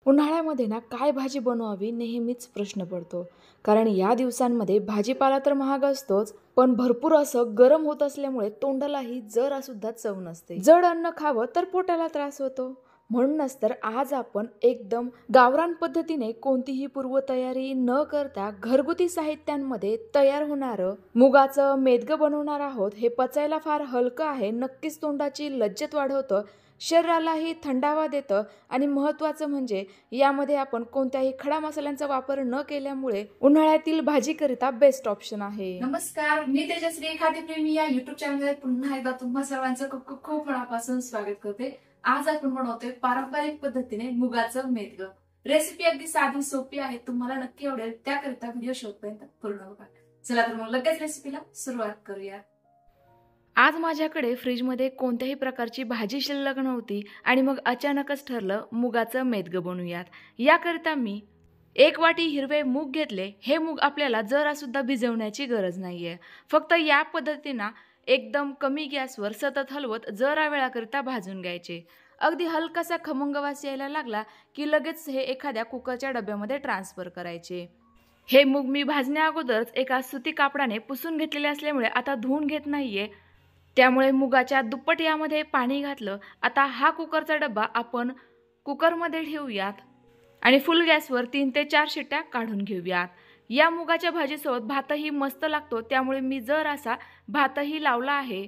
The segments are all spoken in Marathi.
उन्हाळ्यामध्ये ना काय भाजी बनवावी नेहमीच प्रश्न पडतो. कारण या दिवसांमध्ये भाजीपाला तर महाग असतोच, पण भरपूर असं गरम होत असल्यामुळे तोंडालाही जरा सुद्धा चव नसते. जड अन्न खावं तर पोटाला त्रास होतो. म्हणूनच तर आज आपण एकदम गावरान पद्धतीने कोणतीही पूर्वतयारी न करता घरगुती साहित्यांमध्ये तयार होणारं मुगाचं मेदगं बनवणार आहोत. हे पचायला फार हलकं आहे, नक्कीच तोंडाची लज्जत वाढवतं, शरीरालाही थंडावा देतं आणि महत्त्वाचं म्हणजे यामध्ये आपण कोणत्याही खडा मसाल्यांचा वापर न केल्यामुळे उन्हाळ्यातील भाजीकरिता बेस्ट ऑप्शन आहे. नमस्कार, मी तेजश्री खाद्यप्रेमी या युट्यूब चॅनलवर पुन्हा एकदा तुम्हा सर्वांचं खूप खूप खूप मनापासून स्वागत करते. आज आपण बनवतोय पारंपरिक पद्धतीने मुगाचं मेदगं. रेसिपी अगदी साधी सोपी आहे, तुम्हाला नक्की आवडेल. त्याकरिता व्हिडिओ शेवटपर्यंत पूर्ण बघा. चला तर मग लगेच रेसिपीला सुरुवात करूया. आज माझ्याकडे फ्रीजमध्ये कोणत्याही प्रकारची भाजी शिल्लक नव्हती आणि मग अचानकच ठरलं मुगाचं मेदगं बनवूयात. याकरिता मी 1 वाटी हिरवे मूग घेतले. हे मूग आपल्याला जरासुद्धा भिजवण्याची गरज नाहीये. फक्त या पद्धतीनं एकदम कमी गॅसवर सतत हलवत जरा वेळाकरिता भाजून घ्यायचे. अगदी हलकासा खमंग वास यायला लागला की लगेच हे एखाद्या कुकरच्या डब्यामध्ये ट्रान्सफर करायचे. हे मूग मी भाजण्या अगोदरच एका सुती कापडाने पुसून घेतलेले असल्यामुळे आता धुवून घेत नाहीये. त्यामुळे मुगाच्या दुप्पट यामध्ये पाणी घातलं. आता हा कुकरचा डब्बा आपण कुकरमध्ये ठेवूयात आणि फुल गॅसवर 3 ते 4 शिट्ट्या काढून घेऊयात. या मुगाच्या भाजीसोबत भातही मस्त लागतो, त्यामुळे मी जरासा भातही लावला आहे.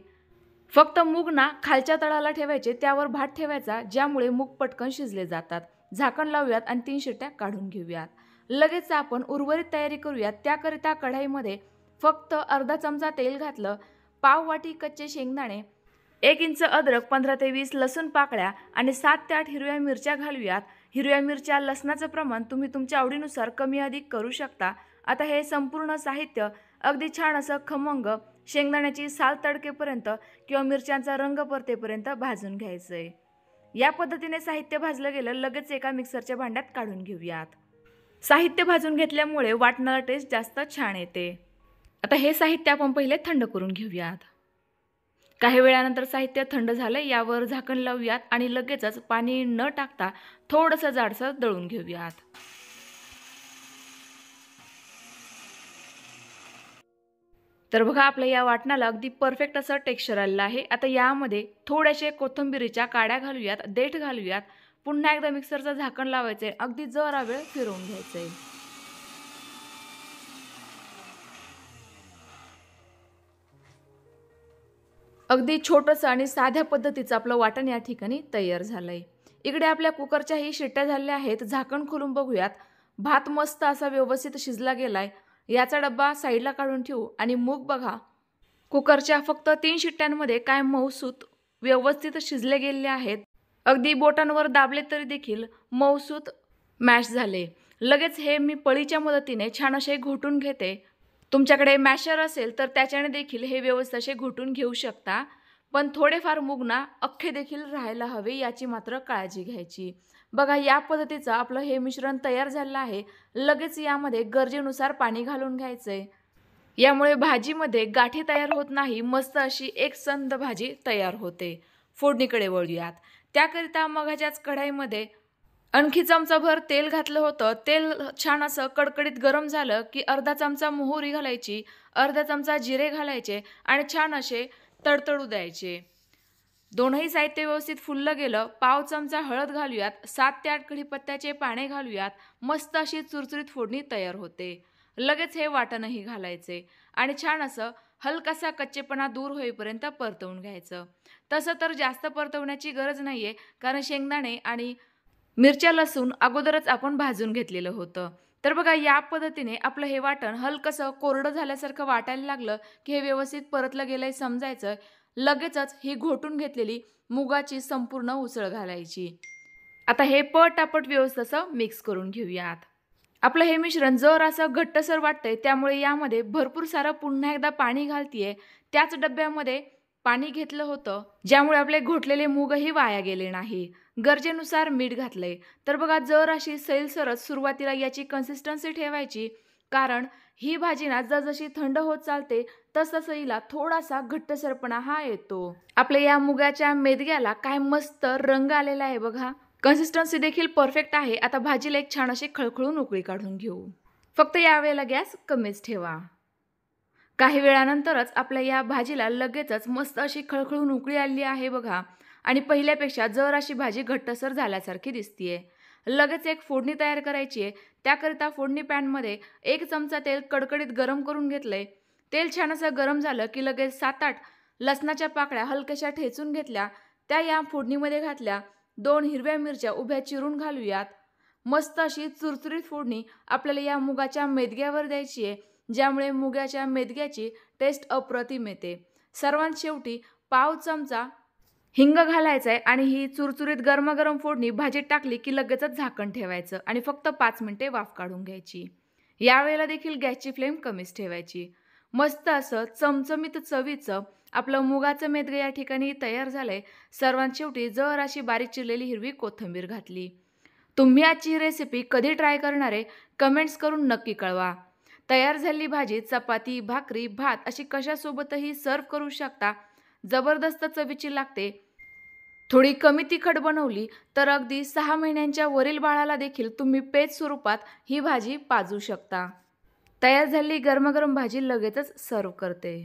फक्त मूग ना खालच्या तळाला ठेवायचे, त्यावर भात ठेवायचा, ज्यामुळे मूग पटकन शिजले जातात. झाकण लावूयात आणि 3 शिट्ट्या काढून घेऊयात. लगेच आपण उर्वरित तयारी करूयात. त्याकरिता कढईमध्ये फक्त अर्धा चमचा तेल घातलं, पाव वाटी कच्चे शेंगदाणे, 1 इंच अद्रक, 15 ते 20 लसूण पाकळ्या आणि 7 ते 8 हिरव्या मिरच्या घालूयात. हिरव्या मिरच्या लसणाचं प्रमाण तुम्ही तुमच्या आवडीनुसार कमी अधिक करू शकता. आता हे संपूर्ण साहित्य अगदी छान असं खमंग शेंगदाण्याची साल तडकेपर्यंत किंवा मिरच्यांचा रंग परतेपर्यंत भाजून घ्यायचं आहे. या पद्धतीने साहित्य भाजलं गेलं लगेच एका मिक्सरच्या भांड्यात काढून घेऊयात. साहित्य भाजून घेतल्यामुळे वाटणाला टेस्ट जास्त छान येते. आता हे साहित्य आपण पहिले थंड करून घेऊयात. काही वेळानंतर साहित्य थंड झालं, यावर झाकण लावूयात आणि लगेचच पाणी न टाकता थोडंसं जाडसर दळून घेऊयात. तर बघा आपल्या या वाटणाला अगदी परफेक्ट असं टेक्स्चर आलेलं आहे. आता यामध्ये थोड्याशा कोथिंबीरीच्या काड्या घालूयात, देठ घालूयात. पुन्हा एकदा मिक्सरचं झाकण लावायचंय, अगदी जरा वेळ फिरवून घ्यायचंय. अगदी छोटंसं आणि साध्या पद्धतीचं आपलं वाटण या ठिकाणी तयार झालंय. इकडे आपल्या कुकरच्याही शिट्ट्या झालेल्या आहेत. झाकण खोलून बघूयात. भात मस्त असा व्यवस्थित शिजला गेलाय. याचा डब्बा साईडला काढून ठेवू आणि मूग बघा, कुकरच्या फक्त 3 शिट्ट्यांमध्ये काय मऊसूत व्यवस्थित शिजले गेलेले आहेत. अगदी बोटांवर दाबले तरी देखील मऊसूत मॅश झाले. लगेच हे मी पळीच्या मदतीने छान असे घोटून घेते. तुमच्याकडे मॅशर असेल तर त्याच्याने देखील हे व्यवस्थित असे घोटून घेऊ शकता. पण थोडेफार मूग ना अख्खे देखील राहायला हवे, याची मात्र काळजी घ्यायची. बघा या पद्धतीचं आपलं हे मिश्रण तयार झालं आहे. लगेच यामध्ये गरजेनुसार पाणी घालून घ्यायचंय. यामुळे भाजीमध्ये गाठी तयार होत नाही, मस्त अशी एकसंध भाजी तयार होते. फोडणीकडे वळूयात. त्याकरिता मगाच्याच कढईमध्ये आणखी चमचाभर तेल घातलं होतं. तेल छान असं कडकडीत गरम झालं की अर्धा चमचा मोहरी घालायची, अर्धा चमचा जिरे घालायचे आणि छान असे तडतडू द्यायचे. दोनही साहित्य व्यवस्थित फुललं गेलं, पाव चमचा हळद घालूयात, 7 ते 8 कढीपत्त्याचे पाने घालूयात. मस्त अशी चुरचुरीत फोडणी तयार होते. लगेच हे वाटणही घालायचे आणि छान असं हलकासा कच्चेपणा दूर होईपर्यंत परतवून घ्यायचं. तसं तर जास्त परतवण्याची गरज नाहीये, कारण शेंगदाणे आणि मिरच्या लसूण अगोदरच आपण भाजून घेतलेलं होतं. तर बघा या पद्धतीने आपलं हे वाटण हलकसं कोरडं झाल्यासारखं वाटायला लागलं की हे व्यवस्थित परतलं गेलंय समजायचं. लगेचच ही घोटून घेतलेली मुगाची संपूर्ण उसळ घालायची. आता हे पटापट व्यवस्थित असं मिक्स करून घेऊयात. आपलं हे मिश्रण जर असं घट्टसर वाटतंय, त्यामुळे यामध्ये भरपूर सारं पुन्हा एकदा पाणी घालतीये. त्याच डब्यामध्ये पाणी घेतलं होतं, ज्यामुळे आपले घोटलेले मूगही वाया गेले नाही. गरजेनुसार मीठ घातलंय. तर बघा जर अशी सैलसरच सुरुवातीला याची कन्सिस्टन्सी ठेवायची, कारण ही भाजी ना जसजशी थंड होत चालते तसतसं हिला थोडासा घट्टसरपणा हा येतो. आपल्या या मुगाच्या मेदग्याला काय मस्त रंग आलेला आहे बघा. कन्सिस्टन्सी देखील परफेक्ट आहे. आता भाजीला एक छान अशी खळखळून उकळी काढून घेऊ. फक्त यावेळेला गॅस कमीच ठेवा. काही वेळानंतरच आपल्या या भाजीला लगेचच मस्त अशी खळखळून उकळी आली आहे बघा. आणि पहिल्यापेक्षा जर अशी भाजी घट्टसर झाल्यासारखी दिसतीये. लगेच एक फोडणी तयार करायची आहे. त्याकरिता फोडणी पॅनमध्ये 1 चमचा तेल कडकडीत गरम करून घेतलंय. तेल छान असं गरम झालं की लगेच 7-8 लसणाच्या पाकळ्या हलक्याशा ठेचून घेतल्या. त्या या फोडणीमध्ये घातल्या. 2 हिरव्या मिरच्या उभ्या चिरून घालूयात. मस्त अशी चुरचुरीत फोडणी आपल्याला या मुगाच्या मेदग्यावर द्यायची आहे. ज्यामुळे मुगाच्या मेदग्याची टेस्ट अप्रतिम येते. सर्वात शेवटी पाव चमचा हिंग घालायचं आहे आणि ही चुरचुरीत गरमागरम फोडणी भाजीत टाकली की लगेचच झाकण ठेवायचं आणि फक्त 5 मिनिटे वाफ काढून घ्यायची. यावेळेला देखील गॅसची फ्लेम कमीच ठेवायची. मस्त असं चमचमीत चवीचं आपलं मुगाचं मेदगं या ठिकाणी तयार झालंय. सर्वात शेवटी जर अशी बारीक चिरलेली हिरवी कोथिंबीर घातली. तुम्ही आजची ही रेसिपी कधी ट्राय करणार आहे कमेंट्स करून नक्की कळवा. तयार झालेली भाजी चपाती, भाकरी, भात अशी कशासोबतही सर्व करू शकता. जबरदस्त चवीची लागते. थोडी कमी तिखट बनवली तर अगदी 6 महिन्यांच्या वरील बाळाला देखील तुम्ही पेज स्वरूपात ही भाजी पाजू शकता. तयार झालेली गरमागरम भाजी लगेचच सर्व करते.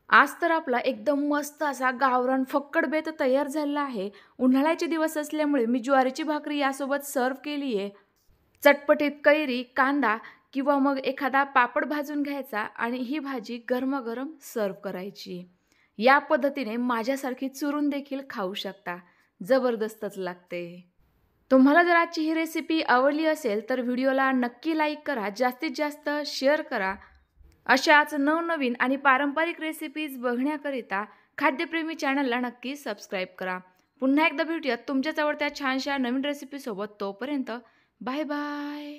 आज तर आपला एकदम मस्त असा गावरान फक्कड बेत तयार झालेला आहे. उन्हाळ्याचे दिवस असल्यामुळे मी ज्वारीची भाकरी यासोबत सर्व केली आहे. चटपटीत कैरी, कांदा किंवा मग एखादा पापड भाजून घ्यायचा आणि ही भाजी गरमागरम सर्व करायची. या पद्धतीने माझ्यासारखी चुरून देखील खाऊ शकता. जबरदस्तच लागते. तुम्हाला जर आजची ही रेसिपी आवडली असेल तर व्हिडिओला नक्की लाईक करा, जास्तीत जास्त शेअर करा. अशाच नवनवीन आणि पारंपरिक रेसिपीज बघण्याकरिता खाद्यप्रेमी चॅनलला नक्की सबस्क्राईब करा. पुन्हा एकदा भेटूयात तुमच्याच आवडत्या छानशा नवीन रेसिपीसोबत. तोपर्यंत बाय बाय.